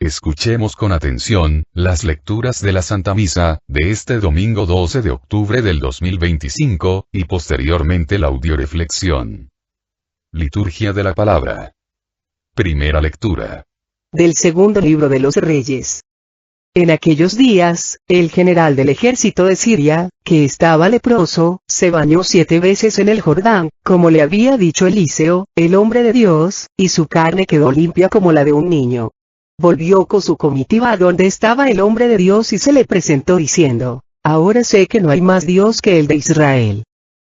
Escuchemos con atención las lecturas de la Santa Misa de este domingo 12 de octubre del 2025, y posteriormente la audioreflexión. Liturgia de la Palabra. Primera lectura. Del segundo libro de los Reyes. En aquellos días, el general del ejército de Siria, que estaba leproso, se bañó 7 veces en el Jordán, como le había dicho Eliseo, el hombre de Dios, y su carne quedó limpia como la de un niño. Volvió con su comitiva a donde estaba el hombre de Dios y se le presentó diciendo: Ahora sé que no hay más Dios que el de Israel.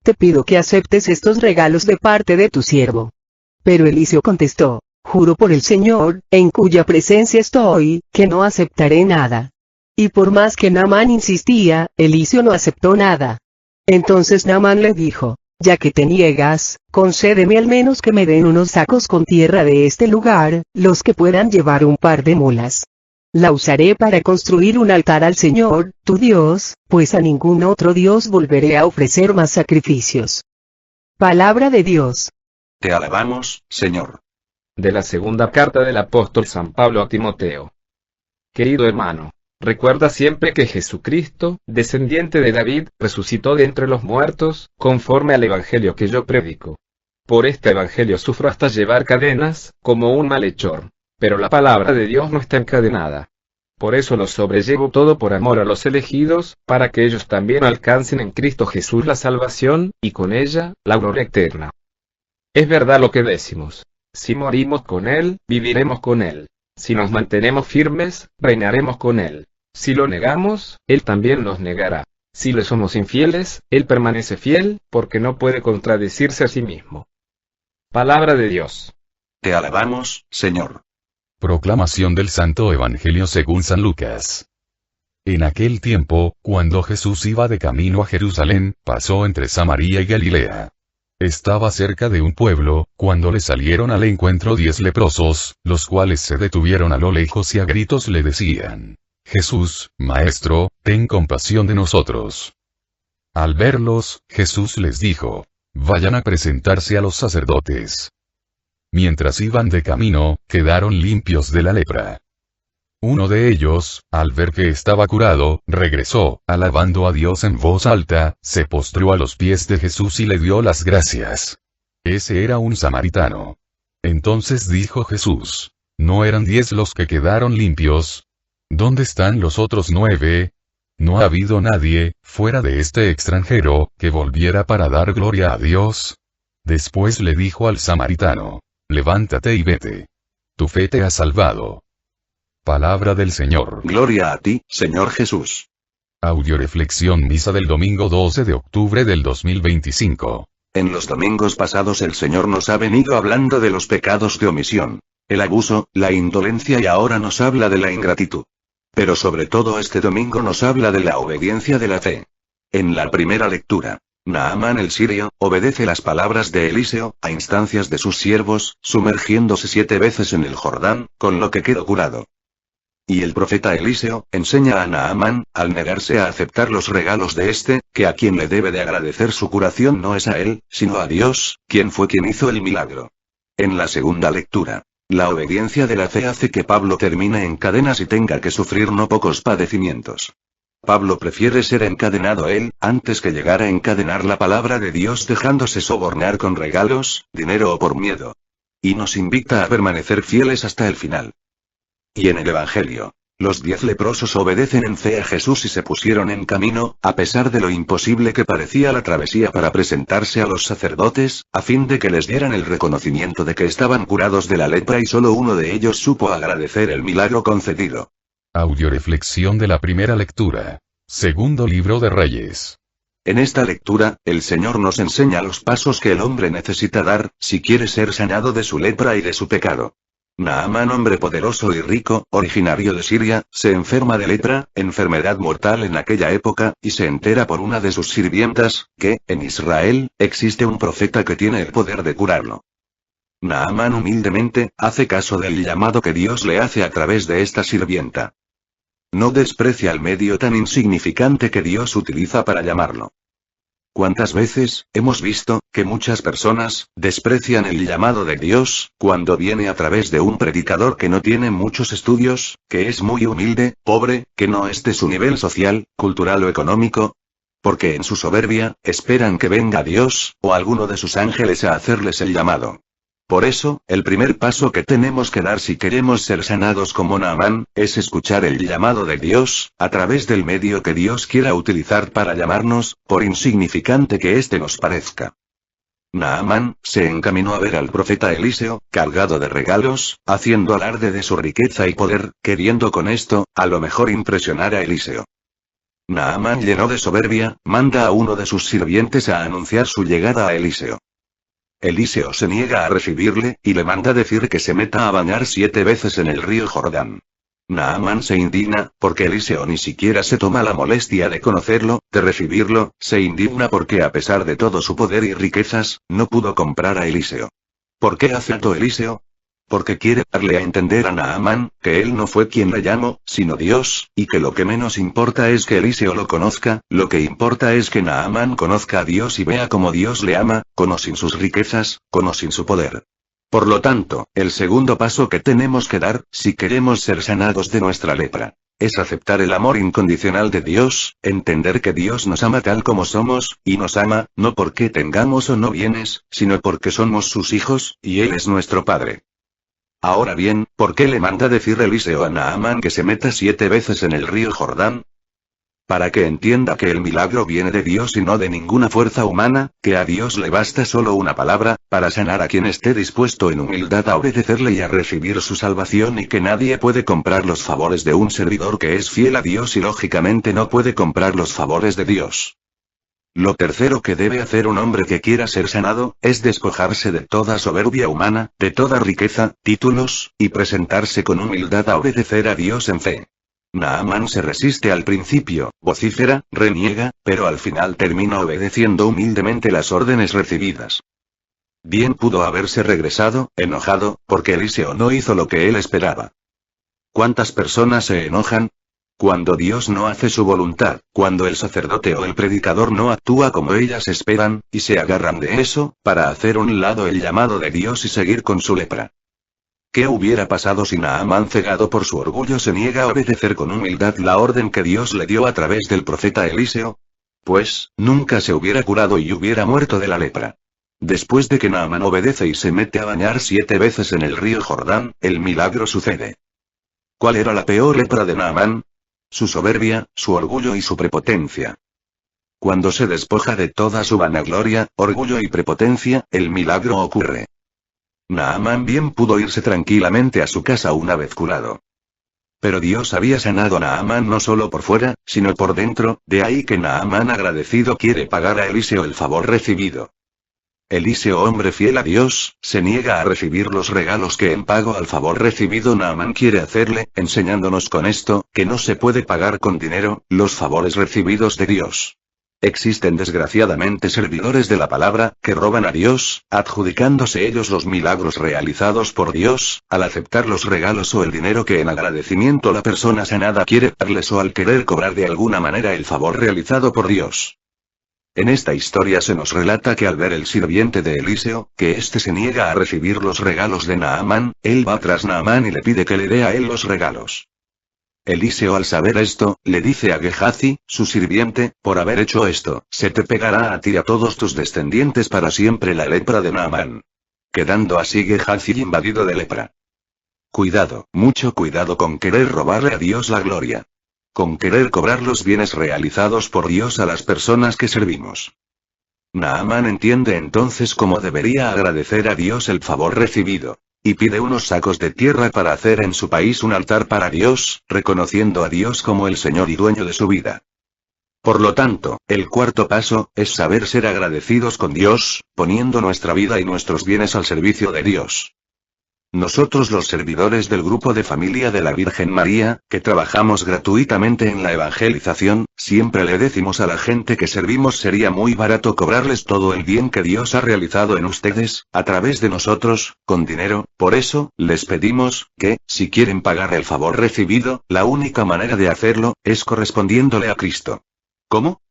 Te pido que aceptes estos regalos de parte de tu siervo. Pero Eliseo contestó: Juro por el Señor, en cuya presencia estoy, que no aceptaré nada. Y por más que Naamán insistía, Eliseo no aceptó nada. Entonces Naamán le dijo: Ya que te niegas, concédeme al menos que me den unos sacos con tierra de este lugar, los que puedan llevar un par de mulas. La usaré para construir un altar al Señor, tu Dios, pues a ningún otro Dios volveré a ofrecer más sacrificios. Palabra de Dios. Te alabamos, Señor. De la segunda carta del apóstol San Pablo a Timoteo. Querido hermano, recuerda siempre que Jesucristo, descendiente de David, resucitó de entre los muertos, conforme al evangelio que yo predico. Por este evangelio sufro hasta llevar cadenas, como un malhechor, pero la palabra de Dios no está encadenada. Por eso lo sobrellevo todo por amor a los elegidos, para que ellos también alcancen en Cristo Jesús la salvación, y con ella, la gloria eterna. Es verdad lo que decimos. Si morimos con Él, viviremos con Él. Si nos mantenemos firmes, reinaremos con Él. Si lo negamos, Él también nos negará. Si le somos infieles, Él permanece fiel, porque no puede contradecirse a sí mismo. Palabra de Dios. Te alabamos, Señor. Proclamación del Santo Evangelio según San Lucas. En aquel tiempo, cuando Jesús iba de camino a Jerusalén, pasó entre Samaria y Galilea. Estaba cerca de un pueblo, cuando le salieron al encuentro 10 leprosos, los cuales se detuvieron a lo lejos y a gritos le decían: Jesús, Maestro, ten compasión de nosotros. Al verlos, Jesús les dijo: Vayan a presentarse a los sacerdotes. Mientras iban de camino, quedaron limpios de la lepra. Uno de ellos, al ver que estaba curado, regresó, alabando a Dios en voz alta, se postró a los pies de Jesús y le dio las gracias. Ese era un samaritano. Entonces dijo Jesús: ¿No eran 10 los que quedaron limpios? ¿Dónde están los otros 9? ¿No ha habido nadie, fuera de este extranjero, que volviera para dar gloria a Dios? Después le dijo al samaritano: Levántate y vete. Tu fe te ha salvado. Palabra del Señor. Gloria a ti, Señor Jesús. Audioreflexión Misa del domingo 12 de octubre del 2025. En los domingos pasados el Señor nos ha venido hablando de los pecados de omisión, el abuso, la indolencia, y ahora nos habla de la ingratitud. Pero sobre todo este domingo nos habla de la obediencia de la fe. En la primera lectura, Naamán el sirio, obedece las palabras de Eliseo, a instancias de sus siervos, sumergiéndose 7 veces en el Jordán, con lo que quedó curado. Y el profeta Eliseo, enseña a Naamán, al negarse a aceptar los regalos de este, que a quien le debe de agradecer su curación no es a él, sino a Dios, quien fue quien hizo el milagro. En la segunda lectura, la obediencia de la fe hace que Pablo termine en cadenas y tenga que sufrir no pocos padecimientos. Pablo prefiere ser encadenado él, antes que llegar a encadenar la palabra de Dios dejándose sobornar con regalos, dinero o por miedo. Y nos invita a permanecer fieles hasta el final. Y en el Evangelio, los 10 leprosos obedecen en fe a Jesús y se pusieron en camino, a pesar de lo imposible que parecía la travesía, para presentarse a los sacerdotes, a fin de que les dieran el reconocimiento de que estaban curados de la lepra, y solo uno de ellos supo agradecer el milagro concedido. Audioreflexión de la primera lectura. Segundo libro de Reyes. En esta lectura, el Señor nos enseña los pasos que el hombre necesita dar, si quiere ser sanado de su lepra y de su pecado. Naamán, hombre poderoso y rico, originario de Siria, se enferma de lepra, enfermedad mortal en aquella época, y se entera por una de sus sirvientas, que, en Israel, existe un profeta que tiene el poder de curarlo. Naamán humildemente, hace caso del llamado que Dios le hace a través de esta sirvienta. No desprecia el medio tan insignificante que Dios utiliza para llamarlo. ¿Cuántas veces hemos visto que muchas personas desprecian el llamado de Dios, cuando viene a través de un predicador que no tiene muchos estudios, que es muy humilde, pobre, que no es de su nivel social, cultural o económico? Porque en su soberbia, esperan que venga Dios, o alguno de sus ángeles a hacerles el llamado. Por eso, el primer paso que tenemos que dar si queremos ser sanados como Naamán, es escuchar el llamado de Dios, a través del medio que Dios quiera utilizar para llamarnos, por insignificante que éste nos parezca. Naamán se encaminó a ver al profeta Eliseo, cargado de regalos, haciendo alarde de su riqueza y poder, queriendo con esto, a lo mejor impresionar a Eliseo. Naamán, lleno de soberbia, manda a uno de sus sirvientes a anunciar su llegada a Eliseo. Eliseo se niega a recibirle, y le manda decir que se meta a bañar 7 veces en el río Jordán. Naamán se indigna, porque Eliseo ni siquiera se toma la molestia de conocerlo, de recibirlo, se indigna porque a pesar de todo su poder y riquezas, no pudo comprar a Eliseo. ¿Por qué hace esto Eliseo? Porque quiere darle a entender a Naamán, que él no fue quien le llamó, sino Dios, y que lo que menos importa es que Eliseo lo conozca, lo que importa es que Naamán conozca a Dios y vea cómo Dios le ama, con o sin sus riquezas, con o sin su poder. Por lo tanto, el segundo paso que tenemos que dar, si queremos ser sanados de nuestra lepra, es aceptar el amor incondicional de Dios, entender que Dios nos ama tal como somos, y nos ama, no porque tengamos o no bienes, sino porque somos sus hijos, y Él es nuestro Padre. Ahora bien, ¿por qué le manda decir Eliseo a Naamán que se meta 7 veces en el río Jordán? Para que entienda que el milagro viene de Dios y no de ninguna fuerza humana, que a Dios le basta solo una palabra, para sanar a quien esté dispuesto en humildad a obedecerle y a recibir su salvación, y que nadie puede comprar los favores de un servidor que es fiel a Dios y lógicamente no puede comprar los favores de Dios. Lo tercero que debe hacer un hombre que quiera ser sanado, es despojarse de toda soberbia humana, de toda riqueza, títulos, y presentarse con humildad a obedecer a Dios en fe. Naamán se resiste al principio, vocifera, reniega, pero al final termina obedeciendo humildemente las órdenes recibidas. Bien pudo haberse regresado, enojado, porque Eliseo no hizo lo que él esperaba. ¿Cuántas personas se enojan? Cuando Dios no hace su voluntad, cuando el sacerdote o el predicador no actúa como ellas esperan, y se agarran de eso, para hacer un lado el llamado de Dios y seguir con su lepra. ¿Qué hubiera pasado si Naamán, cegado por su orgullo, se niega a obedecer con humildad la orden que Dios le dio a través del profeta Eliseo? Pues, nunca se hubiera curado y hubiera muerto de la lepra. Después de que Naamán obedece y se mete a bañar 7 veces en el río Jordán, el milagro sucede. ¿Cuál era la peor lepra de Naamán? Su soberbia, su orgullo y su prepotencia. Cuando se despoja de toda su vanagloria, orgullo y prepotencia, el milagro ocurre. Naamán bien pudo irse tranquilamente a su casa una vez curado. Pero Dios había sanado a Naamán no solo por fuera, sino por dentro, de ahí que Naamán agradecido quiere pagar a Eliseo el favor recibido. Eliseo, hombre fiel a Dios, se niega a recibir los regalos que en pago al favor recibido Naamán quiere hacerle, enseñándonos con esto, que no se puede pagar con dinero, los favores recibidos de Dios. Existen desgraciadamente servidores de la palabra, que roban a Dios, adjudicándose ellos los milagros realizados por Dios, al aceptar los regalos o el dinero que en agradecimiento la persona sanada quiere darles o al querer cobrar de alguna manera el favor realizado por Dios. En esta historia se nos relata que al ver el sirviente de Eliseo, que éste se niega a recibir los regalos de Naamán, él va tras Naamán y le pide que le dé a él los regalos. Eliseo, al saber esto, le dice a Gehazi, su sirviente, por haber hecho esto, se te pegará a ti y a todos tus descendientes para siempre la lepra de Naamán. Quedando así Gehazi invadido de lepra. Cuidado, mucho cuidado con querer robarle a Dios la gloria. Con querer cobrar los bienes realizados por Dios a las personas que servimos. Naamán entiende entonces cómo debería agradecer a Dios el favor recibido. Y pide unos sacos de tierra para hacer en su país un altar para Dios, reconociendo a Dios como el Señor y dueño de su vida. Por lo tanto, el cuarto paso, es saber ser agradecidos con Dios, poniendo nuestra vida y nuestros bienes al servicio de Dios. Nosotros, los servidores del grupo de familia de la Virgen María, que trabajamos gratuitamente en la evangelización, siempre le decimos a la gente que servimos sería muy barato cobrarles todo el bien que Dios ha realizado en ustedes, a través de nosotros, con dinero. Por eso, les pedimos, que, si quieren pagar el favor recibido, la única manera de hacerlo, es correspondiéndole a Cristo. ¿Cómo?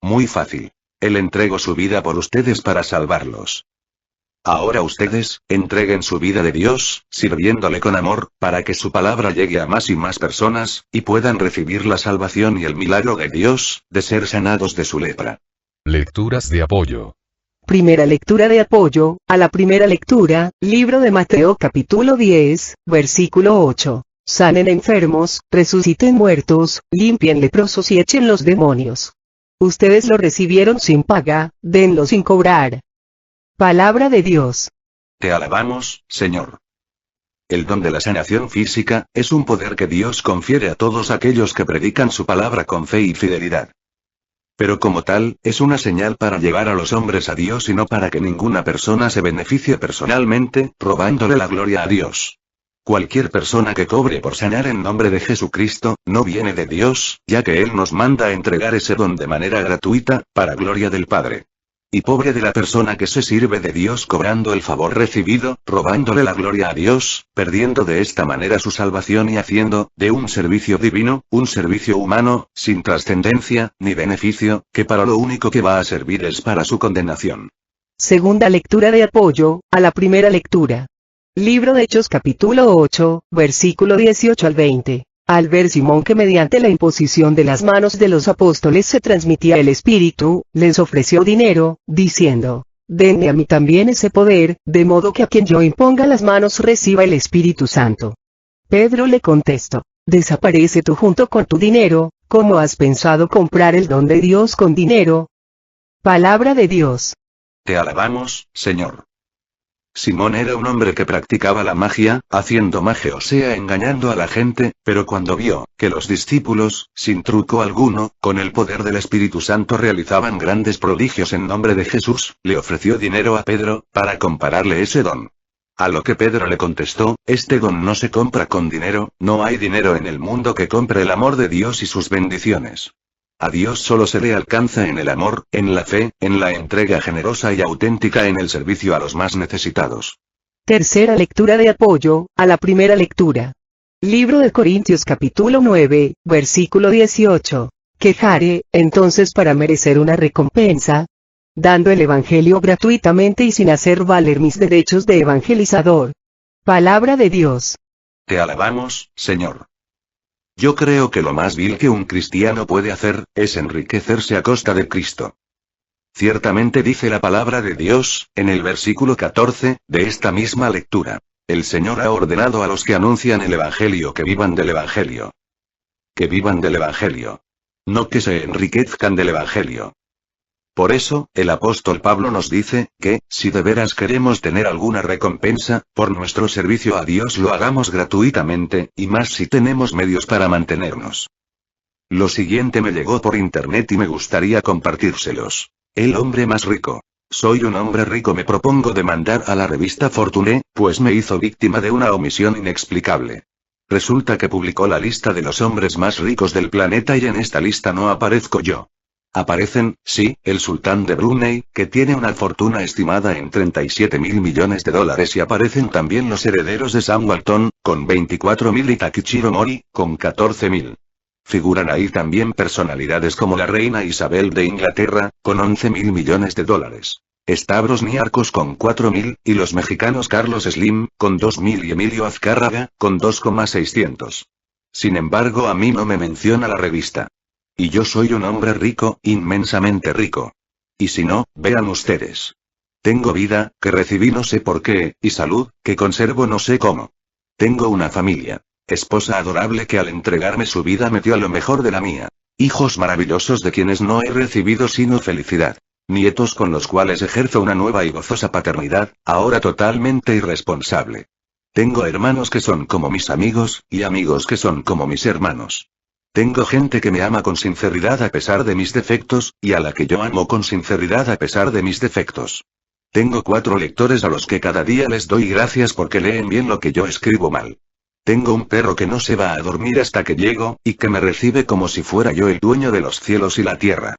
Muy fácil. Él entregó su vida por ustedes para salvarlos. Ahora ustedes, entreguen su vida de Dios, sirviéndole con amor, para que su palabra llegue a más y más personas, y puedan recibir la salvación y el milagro de Dios, de ser sanados de su lepra. Lecturas de apoyo. Primera lectura de apoyo, a la primera lectura, libro de Mateo capítulo 10, versículo 8. Sanen enfermos, resuciten muertos, limpien leprosos y echen los demonios. Ustedes lo recibieron sin paga, denlo sin cobrar. Palabra de Dios. Te alabamos, Señor. El don de la sanación física, es un poder que Dios confiere a todos aquellos que predican su palabra con fe y fidelidad. Pero como tal, es una señal para llevar a los hombres a Dios y no para que ninguna persona se beneficie personalmente, robándole la gloria a Dios. Cualquier persona que cobre por sanar en nombre de Jesucristo, no viene de Dios, ya que Él nos manda a entregar ese don de manera gratuita, para gloria del Padre. Y pobre de la persona que se sirve de Dios cobrando el favor recibido, robándole la gloria a Dios, perdiendo de esta manera su salvación y haciendo, de un servicio divino, un servicio humano, sin trascendencia, ni beneficio, que para lo único que va a servir es para su condenación. Segunda lectura de apoyo, a la primera lectura. Libro de Hechos capítulo 8, versículo 18 al 20. Al ver Simón que mediante la imposición de las manos de los apóstoles se transmitía el Espíritu, les ofreció dinero, diciendo, denme a mí también ese poder, de modo que a quien yo imponga las manos reciba el Espíritu Santo. Pedro le contestó, desaparece tú junto con tu dinero, ¿cómo has pensado comprar el don de Dios con dinero? Palabra de Dios. Te alabamos, Señor. Simón era un hombre que practicaba la magia, haciendo magia o sea engañando a la gente, pero cuando vio que los discípulos, sin truco alguno, con el poder del Espíritu Santo realizaban grandes prodigios en nombre de Jesús, le ofreció dinero a Pedro, para compararle ese don. A lo que Pedro le contestó, este don no se compra con dinero, no hay dinero en el mundo que compre el amor de Dios y sus bendiciones. A Dios solo se le alcanza en el amor, en la fe, en la entrega generosa y auténtica en el servicio a los más necesitados. Tercera lectura de apoyo, a la primera lectura. Libro de Corintios capítulo 9, versículo 18. Quejare, entonces para merecer una recompensa, dando el Evangelio gratuitamente y sin hacer valer mis derechos de evangelizador. Palabra de Dios. Te alabamos, Señor. Yo creo que lo más vil que un cristiano puede hacer, es enriquecerse a costa de Cristo. Ciertamente dice la palabra de Dios, en el versículo 14, de esta misma lectura. El Señor ha ordenado a los que anuncian el Evangelio que vivan del Evangelio. Que vivan del Evangelio. No que se enriquezcan del Evangelio. Por eso, el apóstol Pablo nos dice, que, si de veras queremos tener alguna recompensa, por nuestro servicio a Dios lo hagamos gratuitamente, y más si tenemos medios para mantenernos. Lo siguiente me llegó por internet y me gustaría compartírselos. El hombre más rico. Soy un hombre rico, me propongo demandar a la revista Fortune, pues me hizo víctima de una omisión inexplicable. Resulta que publicó la lista de los hombres más ricos del planeta y en esta lista no aparezco yo. Aparecen, sí, el sultán de Brunei, que tiene una fortuna estimada en 37.000 millones de dólares y aparecen también los herederos de Sam Walton, con 24.000 y Takichiro Mori, con 14.000. Figuran ahí también personalidades como la reina Isabel de Inglaterra, con 11.000 millones de dólares. Stavros Niarchos con 4.000, y los mexicanos Carlos Slim, con 2.000 y Emilio Azcárraga, con 2,600. Sin embargo a mí no me menciona la revista. Y yo soy un hombre rico, inmensamente rico. Y si no, vean ustedes. Tengo vida, que recibí no sé por qué, y salud, que conservo no sé cómo. Tengo una familia. Esposa adorable que al entregarme su vida me dio lo mejor de la mía. Hijos maravillosos de quienes no he recibido sino felicidad. Nietos con los cuales ejerzo una nueva y gozosa paternidad, ahora totalmente irresponsable. Tengo hermanos que son como mis amigos, y amigos que son como mis hermanos. Tengo gente que me ama con sinceridad a pesar de mis defectos, y a la que yo amo con sinceridad a pesar de mis defectos. Tengo 4 lectores a los que cada día les doy gracias porque leen bien lo que yo escribo mal. Tengo un perro que no se va a dormir hasta que llego, y que me recibe como si fuera yo el dueño de los cielos y la tierra.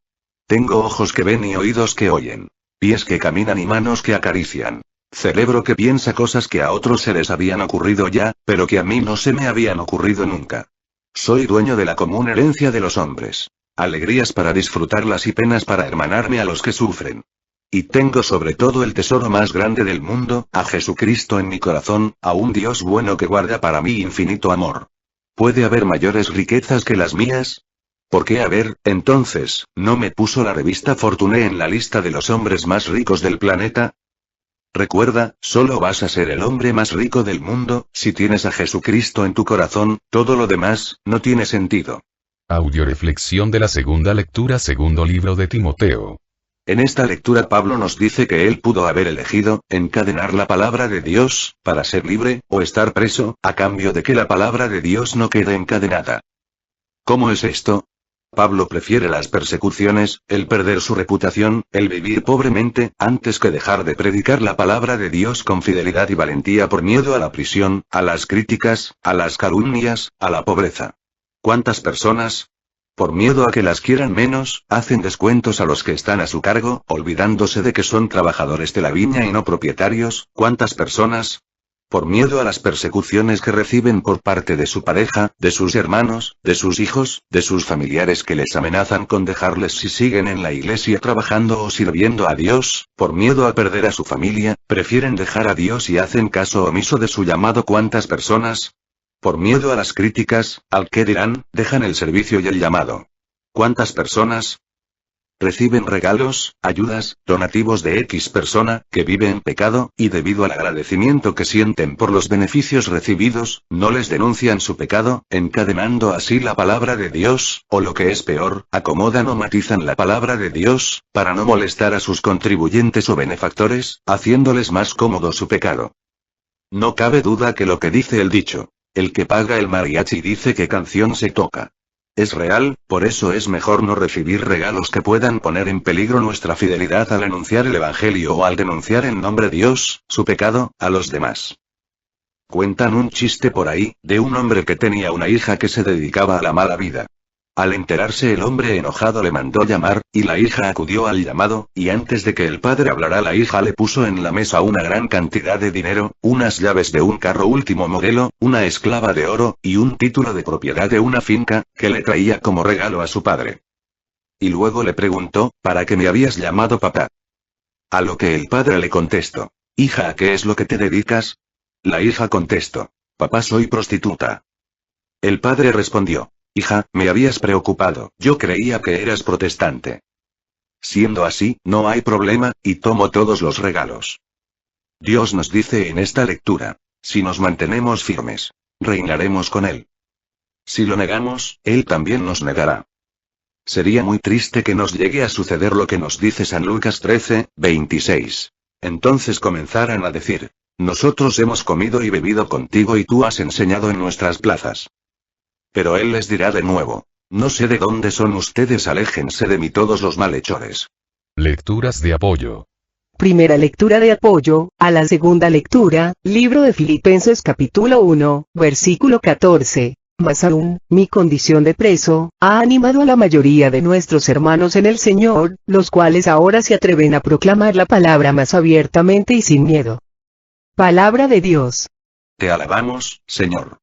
Tengo ojos que ven y oídos que oyen. Pies que caminan y manos que acarician. Cerebro que piensa cosas que a otros se les habían ocurrido ya, pero que a mí no se me habían ocurrido nunca. Soy dueño de la común herencia de los hombres. Alegrías para disfrutarlas y penas para hermanarme a los que sufren. Y tengo sobre todo el tesoro más grande del mundo, a Jesucristo en mi corazón, a un Dios bueno que guarda para mí infinito amor. ¿Puede haber mayores riquezas que las mías? ¿Por qué entonces, no me puso la revista Fortune en la lista de los hombres más ricos del planeta? Recuerda, solo vas a ser el hombre más rico del mundo, si tienes a Jesucristo en tu corazón, todo lo demás, no tiene sentido. Audioreflexión de la segunda lectura, segundo libro de Timoteo. En esta lectura Pablo nos dice que él pudo haber elegido, encadenar la palabra de Dios, para ser libre, o estar preso, a cambio de que la palabra de Dios no quede encadenada. ¿Cómo es esto? Pablo prefiere las persecuciones, el perder su reputación, el vivir pobremente, antes que dejar de predicar la palabra de Dios con fidelidad y valentía por miedo a la prisión, a las críticas, a las calumnias, a la pobreza. ¿Cuántas personas, por miedo a que las quieran menos, hacen descuentos a los que están a su cargo, olvidándose de que son trabajadores de la viña y no propietarios? ¿Cuántas personas, por miedo a las persecuciones que reciben por parte de su pareja, de sus hermanos, de sus hijos, de sus familiares que les amenazan con dejarles si siguen en la iglesia trabajando o sirviendo a Dios, por miedo a perder a su familia, prefieren dejar a Dios y hacen caso omiso de su llamado? ¿Cuántas personas, por miedo a las críticas, al qué dirán, dejan el servicio y el llamado? ¿Cuántas personas reciben regalos, ayudas, donativos de X persona, que vive en pecado, y debido al agradecimiento que sienten por los beneficios recibidos, no les denuncian su pecado, encadenando así la palabra de Dios, o lo que es peor, acomodan o matizan la palabra de Dios, para no molestar a sus contribuyentes o benefactores, haciéndoles más cómodo su pecado? No cabe duda que lo que dice el dicho, el que paga el mariachi dice qué canción se toca, es real, por eso es mejor no recibir regalos que puedan poner en peligro nuestra fidelidad al anunciar el Evangelio o al denunciar en nombre de Dios, su pecado, a los demás. Cuentan un chiste por ahí, de un hombre que tenía una hija que se dedicaba a la mala vida. Al enterarse el hombre enojado le mandó llamar, y la hija acudió al llamado, y antes de que el padre hablara la hija le puso en la mesa una gran cantidad de dinero, unas llaves de un carro último modelo, una esclava de oro, y un título de propiedad de una finca, que le traía como regalo a su padre. Y luego le preguntó, ¿para qué me habías llamado papá? A lo que el padre le contestó, hija, ¿a qué es lo que te dedicas? La hija contestó, papá, soy prostituta. El padre respondió, hija, me habías preocupado, yo creía que eras protestante. Siendo así, no hay problema, y tomo todos los regalos. Dios nos dice en esta lectura, si nos mantenemos firmes, reinaremos con Él. Si lo negamos, Él también nos negará. Sería muy triste que nos llegue a suceder lo que nos dice San Lucas 13, 26. Entonces comenzaran a decir, nosotros hemos comido y bebido contigo y tú has enseñado en nuestras plazas. Pero él les dirá de nuevo, no sé de dónde son ustedes, aléjense de mí todos los malhechores. Lecturas de apoyo. Primera lectura de apoyo, a la segunda lectura, libro de Filipenses capítulo 1, versículo 14. Más aún, mi condición de preso, ha animado a la mayoría de nuestros hermanos en el Señor, los cuales ahora se atreven a proclamar la palabra más abiertamente y sin miedo. Palabra de Dios. Te alabamos, Señor.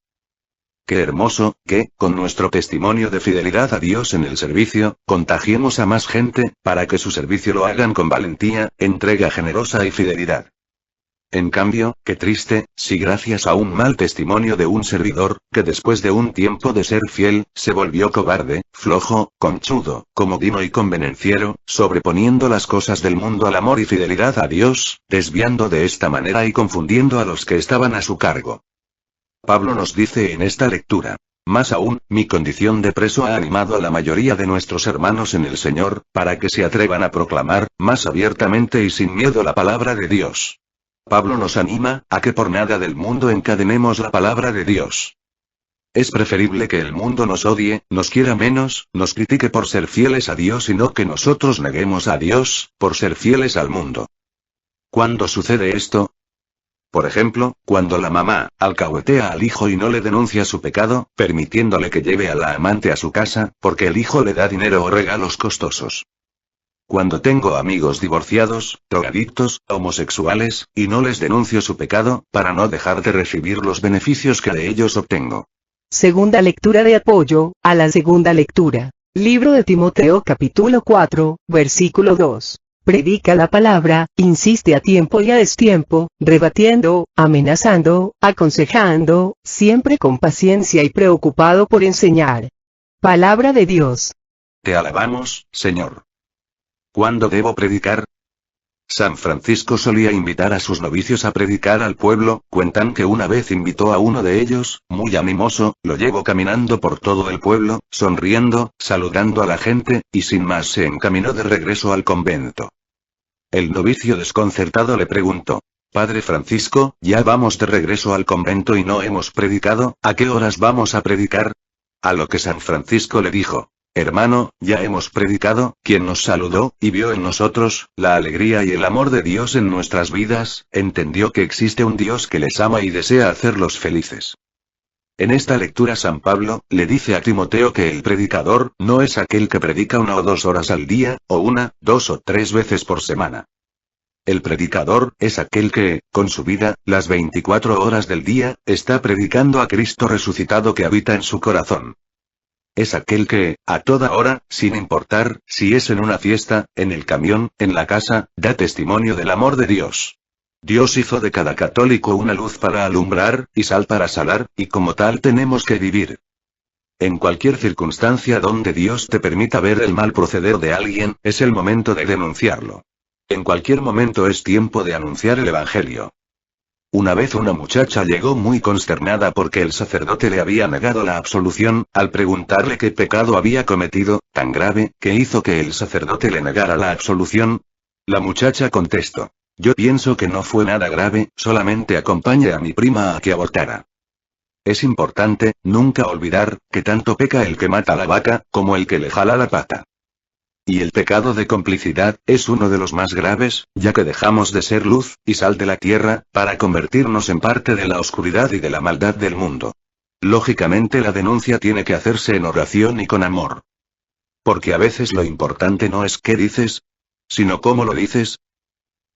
Qué hermoso, que, con nuestro testimonio de fidelidad a Dios en el servicio, contagiemos a más gente, para que su servicio lo hagan con valentía, entrega generosa y fidelidad. En cambio, qué triste, si gracias a un mal testimonio de un servidor, que después de un tiempo de ser fiel, se volvió cobarde, flojo, conchudo, comodino y convenenciero, sobreponiendo las cosas del mundo al amor y fidelidad a Dios, desviando de esta manera y confundiendo a los que estaban a su cargo. Pablo nos dice en esta lectura, más aún, mi condición de preso ha animado a la mayoría de nuestros hermanos en el Señor, para que se atrevan a proclamar, más abiertamente y sin miedo la palabra de Dios. Pablo nos anima, a que por nada del mundo encadenemos la palabra de Dios. Es preferible que el mundo nos odie, nos quiera menos, nos critique por ser fieles a Dios y no que nosotros neguemos a Dios, por ser fieles al mundo. ¿Cuándo sucede esto? Por ejemplo, cuando la mamá alcahuetea al hijo y no le denuncia su pecado, permitiéndole que lleve a la amante a su casa, porque el hijo le da dinero o regalos costosos. Cuando tengo amigos divorciados, drogadictos, homosexuales, y no les denuncio su pecado, para no dejar de recibir los beneficios que de ellos obtengo. Segunda lectura de apoyo, a la segunda lectura. Libro de Timoteo capítulo 4, versículo 2. Predica la palabra, insiste a tiempo y a destiempo, rebatiendo, amenazando, aconsejando, siempre con paciencia y preocupado por enseñar. Palabra de Dios. Te alabamos, Señor. ¿Cuándo debo predicar? San Francisco solía invitar a sus novicios a predicar al pueblo. Cuentan que una vez invitó a uno de ellos, muy animoso, lo llevó caminando por todo el pueblo, sonriendo, saludando a la gente, y sin más se encaminó de regreso al convento. El novicio desconcertado le preguntó: Padre Francisco, ya vamos de regreso al convento y no hemos predicado, ¿a qué horas vamos a predicar? A lo que San Francisco le dijo: Hermano, ya hemos predicado. Quien nos saludó, y vio en nosotros, la alegría y el amor de Dios en nuestras vidas, entendió que existe un Dios que les ama y desea hacerlos felices. En esta lectura San Pablo, le dice a Timoteo que el predicador, no es aquel que predica 1 o 2 horas al día, o 1, 2 o 3 veces por semana. El predicador, es aquel que, con su vida, las 24 horas del día, está predicando a Cristo resucitado que habita en su corazón. Es aquel que, a toda hora, sin importar, si es en una fiesta, en el camión, en la casa, da testimonio del amor de Dios. Dios hizo de cada católico una luz para alumbrar, y sal para salar, y como tal tenemos que vivir. En cualquier circunstancia donde Dios te permita ver el mal proceder de alguien, es el momento de denunciarlo. En cualquier momento es tiempo de anunciar el Evangelio. Una vez una muchacha llegó muy consternada porque el sacerdote le había negado la absolución, al preguntarle qué pecado había cometido, tan grave, que hizo que el sacerdote le negara la absolución. La muchacha contestó: Yo pienso que no fue nada grave, solamente acompañé a mi prima a que abortara. Es importante, nunca olvidar, que tanto peca el que mata la vaca, como el que le jala la pata. Y el pecado de complicidad, es uno de los más graves, ya que dejamos de ser luz, y sal de la tierra, para convertirnos en parte de la oscuridad y de la maldad del mundo. Lógicamente la denuncia tiene que hacerse en oración y con amor. Porque a veces lo importante no es qué dices, sino cómo lo dices.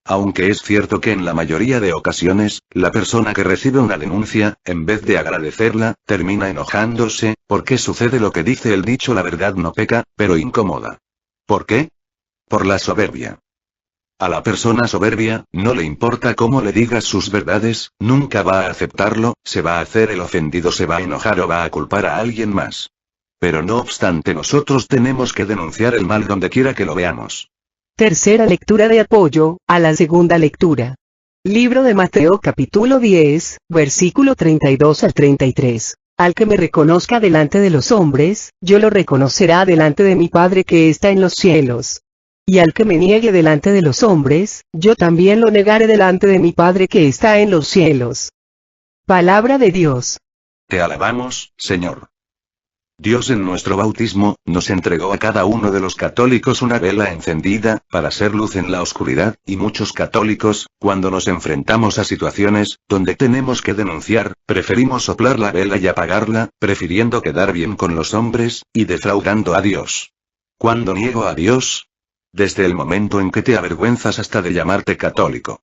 Aunque es cierto que en la mayoría de ocasiones, la persona que recibe una denuncia, en vez de agradecerla, termina enojándose, porque sucede lo que dice el dicho: la verdad no peca, pero incomoda. ¿Por qué? Por la soberbia. A la persona soberbia, no le importa cómo le digas sus verdades, nunca va a aceptarlo, se va a hacer el ofendido, se va a enojar o va a culpar a alguien más. Pero no obstante, nosotros tenemos que denunciar el mal donde quiera que lo veamos. Tercera lectura de apoyo, a la segunda lectura. Libro de Mateo capítulo 10, versículo 32 al 33. Al que me reconozca delante de los hombres, yo lo reconocerá delante de mi Padre que está en los cielos. Y al que me niegue delante de los hombres, yo también lo negaré delante de mi Padre que está en los cielos. Palabra de Dios. Te alabamos, Señor. Dios en nuestro bautismo, nos entregó a cada uno de los católicos una vela encendida, para ser luz en la oscuridad, y muchos católicos, cuando nos enfrentamos a situaciones, donde tenemos que denunciar, preferimos soplar la vela y apagarla, prefiriendo quedar bien con los hombres, y defraudando a Dios. ¿Cuándo niego a Dios? Desde el momento en que te avergüenzas hasta de llamarte católico.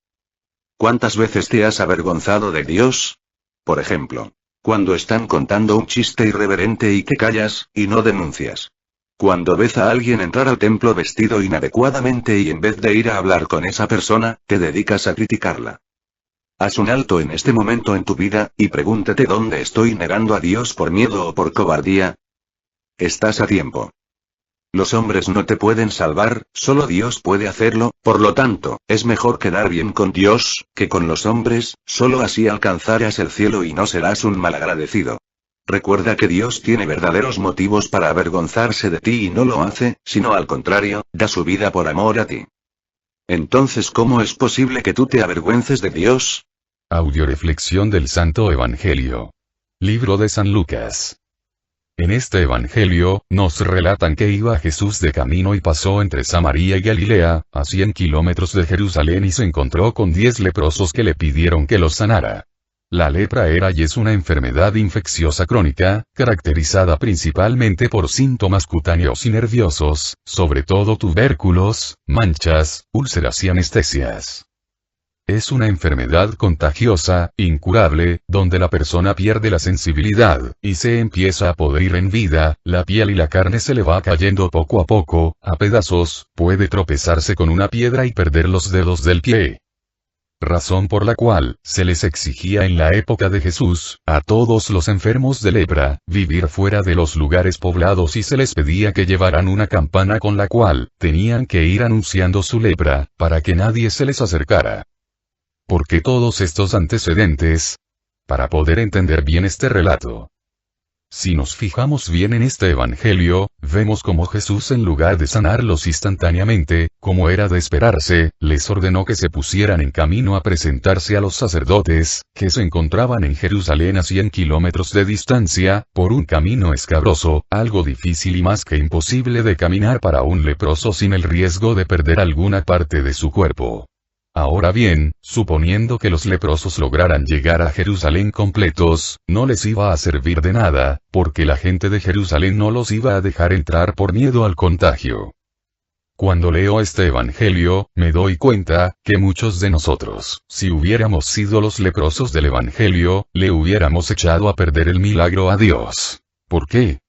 ¿Cuántas veces te has avergonzado de Dios? Por ejemplo, cuando están contando un chiste irreverente y te callas, y no denuncias. Cuando ves a alguien entrar al templo vestido inadecuadamente y en vez de ir a hablar con esa persona, te dedicas a criticarla. Haz un alto en este momento en tu vida, y pregúntate dónde estoy negando a Dios por miedo o por cobardía. Estás a tiempo. Los hombres no te pueden salvar, solo Dios puede hacerlo, por lo tanto, es mejor quedar bien con Dios, que con los hombres, solo así alcanzarás el cielo y no serás un malagradecido. Recuerda que Dios tiene verdaderos motivos para avergonzarse de ti y no lo hace, sino al contrario, da su vida por amor a ti. Entonces, ¿cómo es posible que tú te avergüences de Dios? Audioreflexión del Santo Evangelio. Libro de San Lucas. En este Evangelio, nos relatan que iba Jesús de camino y pasó entre Samaria y Galilea, a 100 kilómetros de Jerusalén, y se encontró con 10 leprosos que le pidieron que los sanara. La lepra era y es una enfermedad infecciosa crónica, caracterizada principalmente por síntomas cutáneos y nerviosos, sobre todo tubérculos, manchas, úlceras y anestesias. Es una enfermedad contagiosa, incurable, donde la persona pierde la sensibilidad, y se empieza a podrir en vida, la piel y la carne se le va cayendo poco a poco, a pedazos, puede tropezarse con una piedra y perder los dedos del pie. Razón por la cual, se les exigía en la época de Jesús, a todos los enfermos de lepra, vivir fuera de los lugares poblados y se les pedía que llevaran una campana con la cual, tenían que ir anunciando su lepra, para que nadie se les acercara. ¿Por qué todos estos antecedentes? Para poder entender bien este relato. Si nos fijamos bien en este evangelio, vemos como Jesús en lugar de sanarlos instantáneamente, como era de esperarse, les ordenó que se pusieran en camino a presentarse a los sacerdotes, que se encontraban en Jerusalén a 100 kilómetros de distancia, por un camino escabroso, algo difícil y más que imposible de caminar para un leproso sin el riesgo de perder alguna parte de su cuerpo. Ahora bien, suponiendo que los leprosos lograran llegar a Jerusalén completos, no les iba a servir de nada, porque la gente de Jerusalén no los iba a dejar entrar por miedo al contagio. Cuando leo este evangelio, me doy cuenta, que muchos de nosotros, si hubiéramos sido los leprosos del evangelio, le hubiéramos echado a perder el milagro a Dios. ¿Por qué?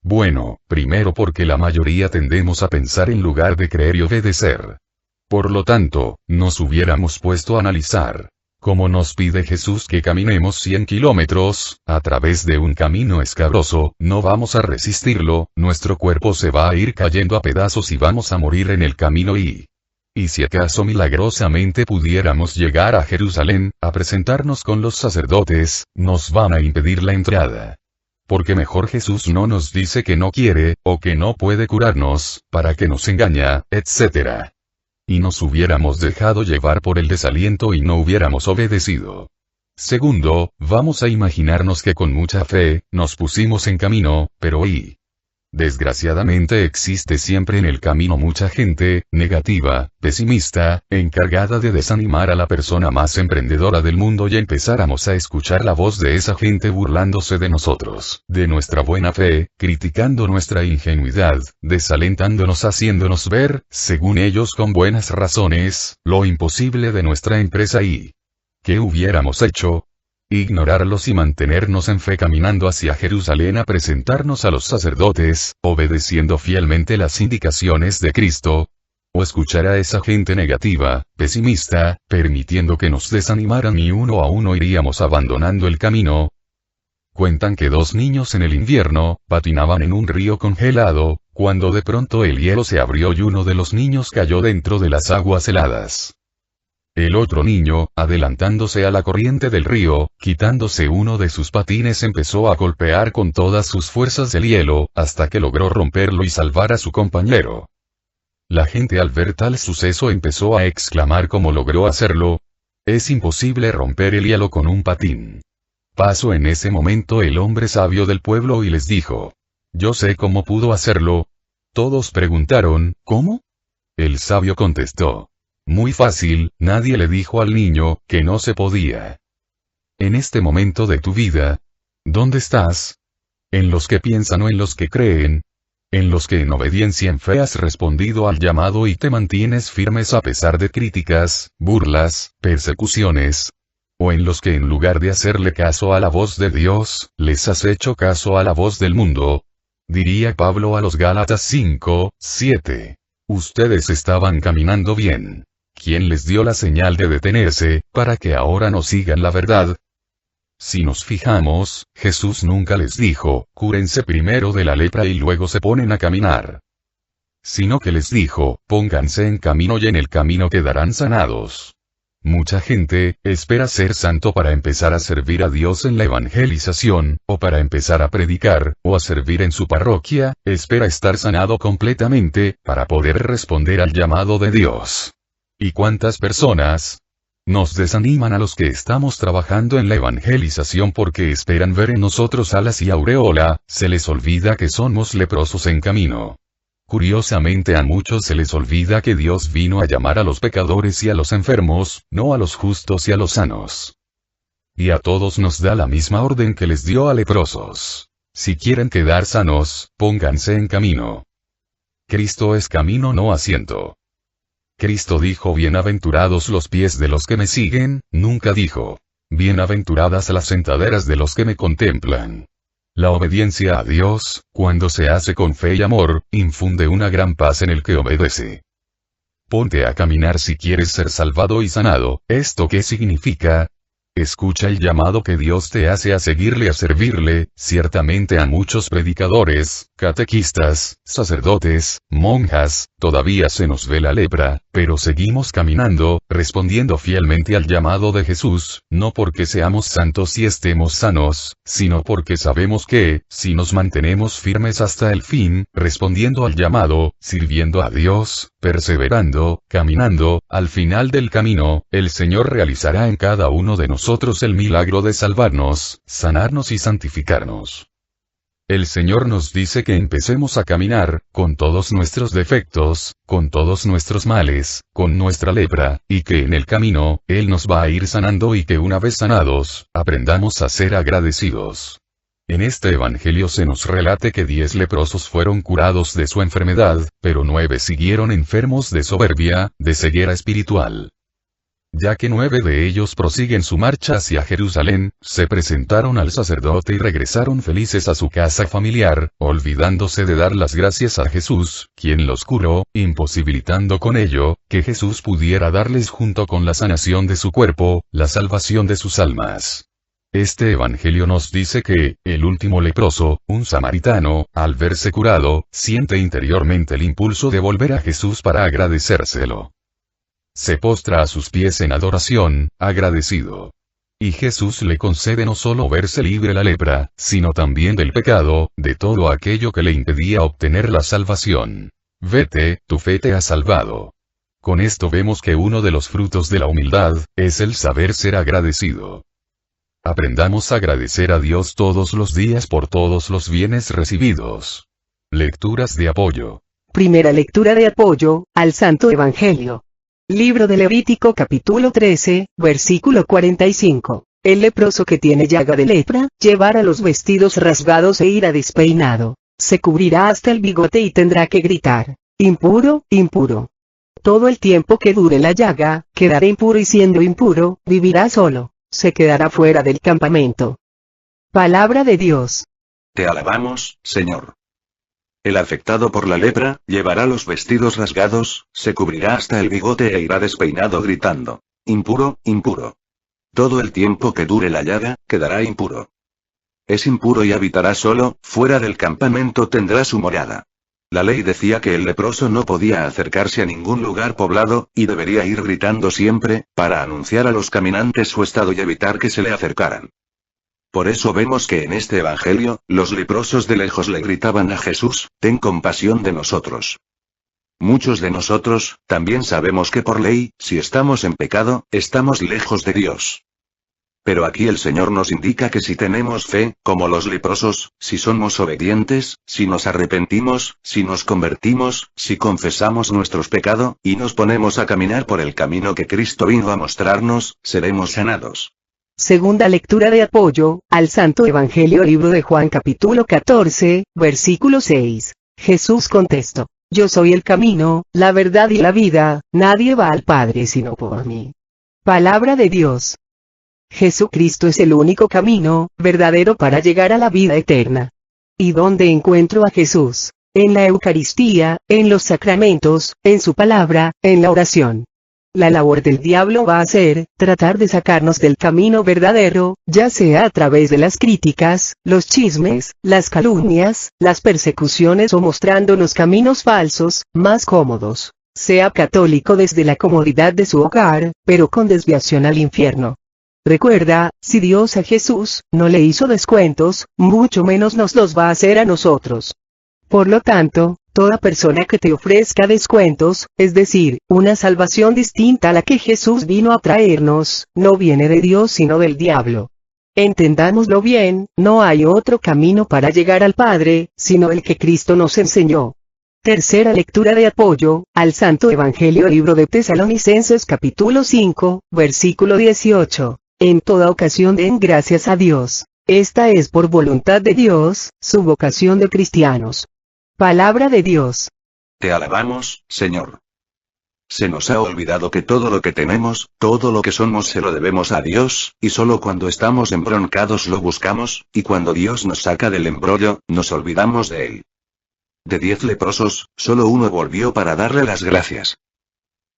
Bueno, primero porque la mayoría tendemos a pensar en lugar de creer y obedecer. Por lo tanto, nos hubiéramos puesto a analizar. Como nos pide Jesús que caminemos 100 kilómetros, a través de un camino escabroso, no vamos a resistirlo, nuestro cuerpo se va a ir cayendo a pedazos y vamos a morir en el camino y si acaso milagrosamente pudiéramos llegar a Jerusalén, a presentarnos con los sacerdotes, nos van a impedir la entrada. Porque mejor Jesús no nos dice que no quiere, o que no puede curarnos, para que nos engaña, etc. Y nos hubiéramos dejado llevar por el desaliento y no hubiéramos obedecido. Segundo, vamos a imaginarnos que con mucha fe, nos pusimos en camino, pero desgraciadamente existe siempre en el camino mucha gente, negativa, pesimista, encargada de desanimar a la persona más emprendedora del mundo y empezáramos a escuchar la voz de esa gente burlándose de nosotros, de nuestra buena fe, criticando nuestra ingenuidad, desalentándonos haciéndonos ver, según ellos con buenas razones, lo imposible de nuestra empresa y ¿qué hubiéramos hecho? Ignorarlos y mantenernos en fe caminando hacia Jerusalén a presentarnos a los sacerdotes, obedeciendo fielmente las indicaciones de Cristo, o escuchar a esa gente negativa, pesimista, permitiendo que nos desanimaran y uno a uno iríamos abandonando el camino. Cuentan que 2 niños en el invierno, patinaban en un río congelado, cuando de pronto el hielo se abrió y uno de los niños cayó dentro de las aguas heladas. El otro niño, adelantándose a la corriente del río, quitándose uno de sus patines empezó a golpear con todas sus fuerzas el hielo, hasta que logró romperlo y salvar a su compañero. La gente al ver tal suceso empezó a exclamar cómo logró hacerlo. Es imposible romper el hielo con un patín. Pasó en ese momento el hombre sabio del pueblo y les dijo: yo sé cómo pudo hacerlo. Todos preguntaron, ¿cómo? El sabio contestó: muy fácil, nadie le dijo al niño, que no se podía. En este momento de tu vida, ¿dónde estás? ¿En los que piensan o en los que creen? ¿En los que en obediencia en fe has respondido al llamado y te mantienes firmes a pesar de críticas, burlas, persecuciones? ¿O en los que en lugar de hacerle caso a la voz de Dios, les has hecho caso a la voz del mundo? Diría Pablo a los Gálatas 5:7. Ustedes estaban caminando bien. ¿Quién les dio la señal de detenerse, para que ahora no sigan la verdad? Si nos fijamos, Jesús nunca les dijo, cúrense primero de la lepra y luego se ponen a caminar. Sino que les dijo, pónganse en camino y en el camino quedarán sanados. Mucha gente, espera ser santo para empezar a servir a Dios en la evangelización, o para empezar a predicar, o a servir en su parroquia, espera estar sanado completamente, para poder responder al llamado de Dios. ¿Y cuántas personas nos desaniman a los que estamos trabajando en la evangelización porque esperan ver en nosotros alas y aureola? Se les olvida que somos leprosos en camino. Curiosamente a muchos se les olvida que Dios vino a llamar a los pecadores y a los enfermos, no a los justos y a los sanos. Y a todos nos da la misma orden que les dio a leprosos. Si quieren quedar sanos, pónganse en camino. Cristo es camino no asiento. Cristo dijo bienaventurados los pies de los que me siguen, nunca dijo bienaventuradas las sentaderas de los que me contemplan. La obediencia a Dios, cuando se hace con fe y amor, infunde una gran paz en el que obedece. Ponte a caminar si quieres ser salvado y sanado. ¿Esto qué significa? Escucha el llamado que Dios te hace a seguirle, a servirle. Ciertamente a muchos predicadores, catequistas, sacerdotes, monjas, todavía se nos ve la lepra, pero seguimos caminando, respondiendo fielmente al llamado de Jesús, no porque seamos santos y estemos sanos, sino porque sabemos que, si nos mantenemos firmes hasta el fin, respondiendo al llamado, sirviendo a Dios, perseverando, caminando, al final del camino, el Señor realizará en cada uno de nosotros el milagro de salvarnos, sanarnos y santificarnos. El Señor nos dice que empecemos a caminar, con todos nuestros defectos, con todos nuestros males, con nuestra lepra, y que en el camino, Él nos va a ir sanando y que una vez sanados, aprendamos a ser agradecidos. En este evangelio se nos relate que 10 leprosos fueron curados de su enfermedad, pero 9 siguieron enfermos de soberbia, de ceguera espiritual. Ya que 9 de ellos prosiguen su marcha hacia Jerusalén, se presentaron al sacerdote y regresaron felices a su casa familiar, olvidándose de dar las gracias a Jesús, quien los curó, imposibilitando con ello, que Jesús pudiera darles junto con la sanación de su cuerpo, la salvación de sus almas. Este evangelio nos dice que, el último leproso, un samaritano, al verse curado, siente interiormente el impulso de volver a Jesús para agradecérselo. Se postra a sus pies en adoración, agradecido. Y Jesús le concede no solo verse libre de la lepra, sino también del pecado, de todo aquello que le impedía obtener la salvación. Vete, tu fe te ha salvado. Con esto vemos que uno de los frutos de la humildad, es el saber ser agradecido. Aprendamos a agradecer a Dios todos los días por todos los bienes recibidos. Lecturas de apoyo. Primera lectura de apoyo, al Santo Evangelio. Libro de Levítico capítulo 13, versículo 45. El leproso que tiene llaga de lepra, llevará los vestidos rasgados e irá despeinado. Se cubrirá hasta el bigote y tendrá que gritar: impuro, impuro. Todo el tiempo que dure la llaga, quedará impuro y siendo impuro, vivirá solo. Se quedará fuera del campamento. Palabra de Dios. Te alabamos, Señor. El afectado por la lepra, llevará los vestidos rasgados, se cubrirá hasta el bigote e irá despeinado gritando: impuro, impuro. Todo el tiempo que dure la llaga, quedará impuro. Es impuro y habitará solo, fuera del campamento tendrá su morada. La ley decía que el leproso no podía acercarse a ningún lugar poblado, y debería ir gritando siempre, para anunciar a los caminantes su estado y evitar que se le acercaran. Por eso vemos que en este evangelio, los leprosos de lejos le gritaban a Jesús: ten compasión de nosotros. Muchos de nosotros, también sabemos que por ley, si estamos en pecado, estamos lejos de Dios. Pero aquí el Señor nos indica que si tenemos fe, como los leprosos, si somos obedientes, si nos arrepentimos, si nos convertimos, si confesamos nuestros pecados, y nos ponemos a caminar por el camino que Cristo vino a mostrarnos, seremos sanados. Segunda lectura de apoyo, al Santo Evangelio. Libro de Juan capítulo 14, versículo 6. Jesús contestó: yo soy el camino, la verdad y la vida, nadie va al Padre sino por mí. Palabra de Dios. Jesucristo es el único camino verdadero para llegar a la vida eterna. ¿Y dónde encuentro a Jesús? En la Eucaristía, en los sacramentos, en su palabra, en la oración. La labor del diablo va a ser, tratar de sacarnos del camino verdadero, ya sea a través de las críticas, los chismes, las calumnias, las persecuciones o mostrándonos caminos falsos, más cómodos. Sea católico desde la comodidad de su hogar, pero con desviación al infierno. Recuerda, si Dios a Jesús no le hizo descuentos, mucho menos nos los va a hacer a nosotros. Por lo tanto, toda persona que te ofrezca descuentos, es decir, una salvación distinta a la que Jesús vino a traernos, no viene de Dios sino del diablo. Entendámoslo bien, no hay otro camino para llegar al Padre, sino el que Cristo nos enseñó. Tercera lectura de apoyo, al Santo Evangelio. Libro de Tesalonicenses capítulo 5, versículo 18. En toda ocasión den gracias a Dios. Esta es por voluntad de Dios, su vocación de cristianos. Palabra de Dios. Te alabamos, Señor. Se nos ha olvidado que todo lo que tenemos, todo lo que somos se lo debemos a Dios, y solo cuando estamos embroncados lo buscamos, y cuando Dios nos saca del embrollo, nos olvidamos de Él. De 10 leprosos, solo uno volvió para darle las gracias.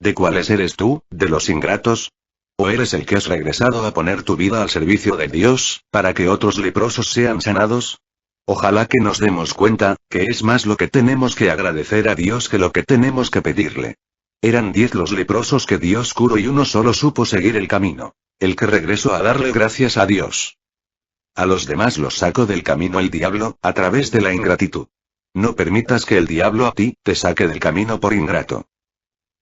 ¿De cuáles eres tú, de los ingratos? ¿O eres el que has regresado a poner tu vida al servicio de Dios, para que otros leprosos sean sanados? Ojalá que nos demos cuenta, que es más lo que tenemos que agradecer a Dios que lo que tenemos que pedirle. Eran 10 los leprosos que Dios curó y uno solo supo seguir el camino. El que regresó a darle gracias a Dios. A los demás los sacó del camino el diablo, a través de la ingratitud. No permitas que el diablo a ti, te saque del camino por ingrato.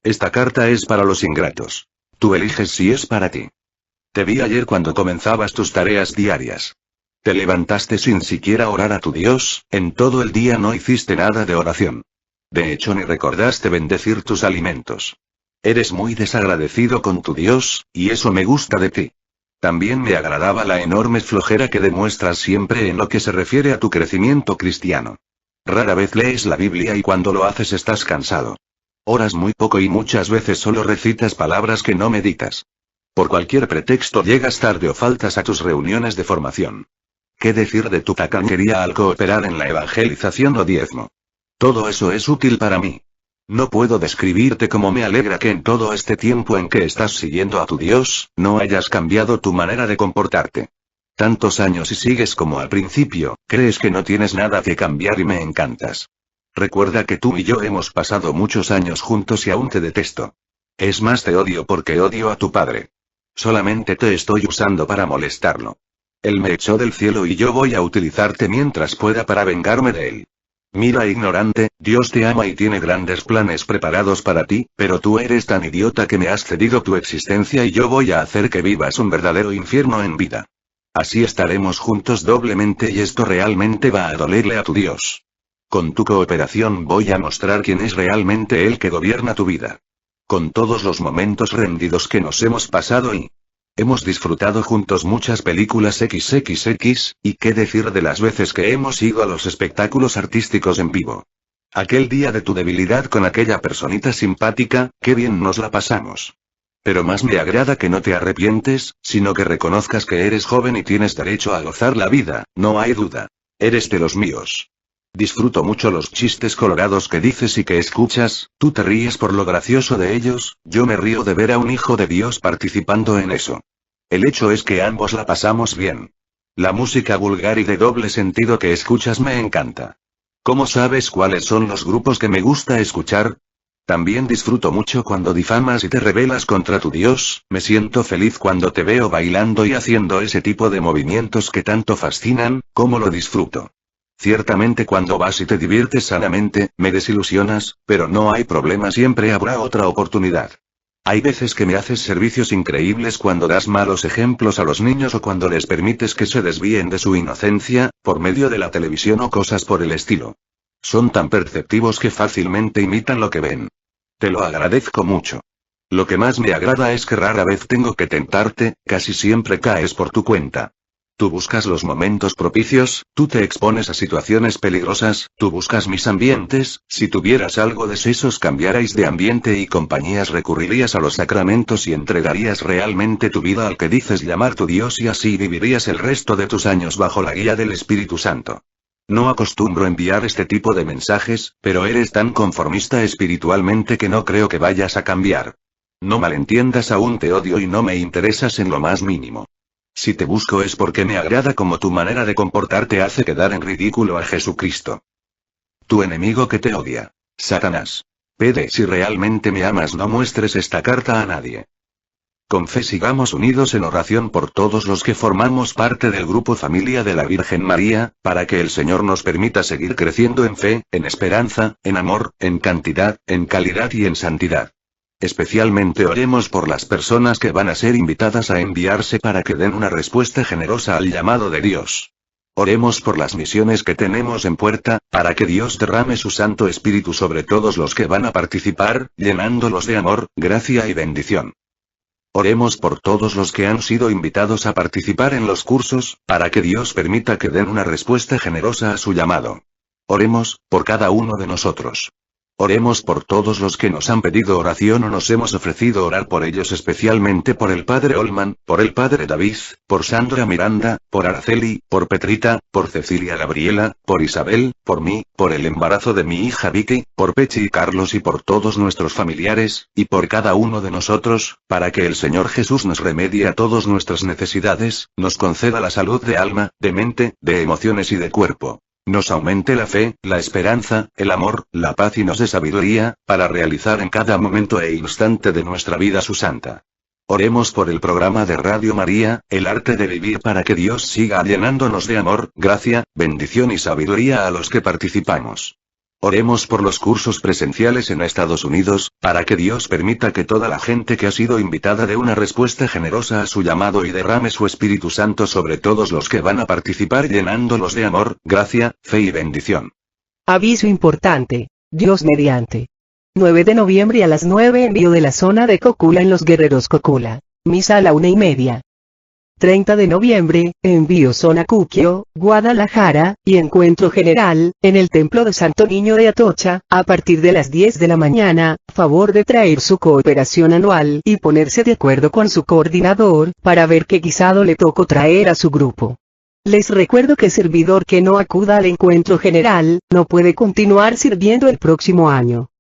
Esta carta es para los ingratos. Tú eliges si es para ti. Te vi ayer cuando comenzabas tus tareas diarias. Te levantaste sin siquiera orar a tu Dios, en todo el día no hiciste nada de oración. De hecho ni recordaste bendecir tus alimentos. Eres muy desagradecido con tu Dios, y eso me gusta de ti. También me agradaba la enorme flojera que demuestras siempre en lo que se refiere a tu crecimiento cristiano. Rara vez lees la Biblia y cuando lo haces estás cansado. Oras muy poco y muchas veces solo recitas palabras que no meditas. Por cualquier pretexto llegas tarde o faltas a tus reuniones de formación. ¿Qué decir de tu tacañería al cooperar en la evangelización o diezmo? Todo eso es útil para mí. No puedo describirte cómo me alegra que en todo este tiempo en que estás siguiendo a tu Dios, no hayas cambiado tu manera de comportarte. Tantos años y sigues como al principio, crees que no tienes nada que cambiar y me encantas. Recuerda que tú y yo hemos pasado muchos años juntos y aún te detesto. Es más, te odio porque odio a tu padre. Solamente te estoy usando para molestarlo. Él me echó del cielo y yo voy a utilizarte mientras pueda para vengarme de él. Mira, ignorante, Dios te ama y tiene grandes planes preparados para ti, pero tú eres tan idiota que me has cedido tu existencia y yo voy a hacer que vivas un verdadero infierno en vida. Así estaremos juntos doblemente y esto realmente va a dolerle a tu Dios. Con tu cooperación voy a mostrar quién es realmente el que gobierna tu vida. Con todos los momentos rendidos que nos hemos pasado y hemos disfrutado juntos muchas películas XXX, y qué decir de las veces que hemos ido a los espectáculos artísticos en vivo. Aquel día de tu debilidad con aquella personita simpática, qué bien nos la pasamos. Pero más me agrada que no te arrepientes, sino que reconozcas que eres joven y tienes derecho a gozar la vida, no hay duda. Eres de los míos. Disfruto mucho los chistes colorados que dices y que escuchas, tú te ríes por lo gracioso de ellos, yo me río de ver a un hijo de Dios participando en eso. El hecho es que ambos la pasamos bien. La música vulgar y de doble sentido que escuchas me encanta. ¿Cómo sabes cuáles son los grupos que me gusta escuchar? También disfruto mucho cuando difamas y te rebelas contra tu Dios, me siento feliz cuando te veo bailando y haciendo ese tipo de movimientos que tanto fascinan, ¿cómo lo disfruto? Ciertamente cuando vas y te diviertes sanamente, me desilusionas, pero no hay problema, siempre habrá otra oportunidad. Hay veces que me haces servicios increíbles cuando das malos ejemplos a los niños o cuando les permites que se desvíen de su inocencia, por medio de la televisión o cosas por el estilo. Son tan perceptivos que fácilmente imitan lo que ven. Te lo agradezco mucho. Lo que más me agrada es que rara vez tengo que tentarte, casi siempre caes por tu cuenta. Tú buscas los momentos propicios, tú te expones a situaciones peligrosas, tú buscas mis ambientes, si tuvieras algo de sesos cambiarais de ambiente y compañías, recurrirías a los sacramentos y entregarías realmente tu vida al que dices llamar tu Dios y así vivirías el resto de tus años bajo la guía del Espíritu Santo. No acostumbro enviar este tipo de mensajes, pero eres tan conformista espiritualmente que no creo que vayas a cambiar. No malentiendas, aún te odio y no me interesas en lo más mínimo. Si te busco es porque me agrada como tu manera de comportarte hace quedar en ridículo a Jesucristo. Tu enemigo que te odia. Satanás. Pede, si realmente me amas no muestres esta carta a nadie. Con fe sigamos unidos en oración por todos los que formamos parte del grupo Familia de la Virgen María, para que el Señor nos permita seguir creciendo en fe, en esperanza, en amor, en cantidad, en calidad y en santidad. Especialmente oremos por las personas que van a ser invitadas a enviarse para que den una respuesta generosa al llamado de Dios. Oremos por las misiones que tenemos en puerta, para que Dios derrame su Santo Espíritu sobre todos los que van a participar, llenándolos de amor, gracia y bendición. Oremos por todos los que han sido invitados a participar en los cursos, para que Dios permita que den una respuesta generosa a su llamado. Oremos por cada uno de nosotros. Oremos por todos los que nos han pedido oración o nos hemos ofrecido orar por ellos, especialmente por el padre Olman, por el padre David, por Sandra Miranda, por Araceli, por Petrita, por Cecilia Gabriela, por Isabel, por mí, por el embarazo de mi hija Vicky, por Pechi y Carlos y por todos nuestros familiares, y por cada uno de nosotros, para que el Señor Jesús nos remedie a todas nuestras necesidades, nos conceda la salud de alma, de mente, de emociones y de cuerpo. Nos aumente la fe, la esperanza, el amor, la paz y nos dé sabiduría, para realizar en cada momento e instante de nuestra vida su santa. Oremos por el programa de Radio María, El Arte de Vivir, para que Dios siga llenándonos de amor, gracia, bendición y sabiduría a los que participamos. Oremos por los cursos presenciales en Estados Unidos, para que Dios permita que toda la gente que ha sido invitada dé una respuesta generosa a su llamado y derrame su Espíritu Santo sobre todos los que van a participar, llenándolos de amor, gracia, fe y bendición. Aviso importante. Dios mediante. 9 de noviembre a las 9 envío de la zona de Cocula en Los Guerreros Cocula. Misa a la 1:30. 30 de noviembre, envío zona Cuquio, Guadalajara, y encuentro general, en el Templo de Santo Niño de Atocha, a partir de las 10 de la mañana, favor de traer su cooperación anual y ponerse de acuerdo con su coordinador, para ver qué guisado le tocó traer a su grupo. Les recuerdo que servidor que no acuda al encuentro general, no puede continuar sirviendo el próximo año.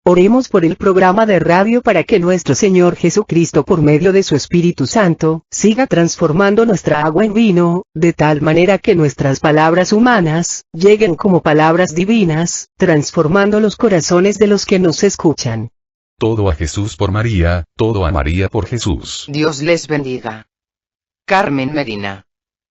Oremos por el programa de radio para que nuestro Señor Jesucristo, por medio de su Espíritu Santo, siga transformando nuestra agua en vino, de tal manera que nuestras palabras humanas lleguen como palabras divinas, transformando los corazones de los que nos escuchan. Todo a Jesús por María, todo a María por Jesús. Dios les bendiga. Carmen Medina.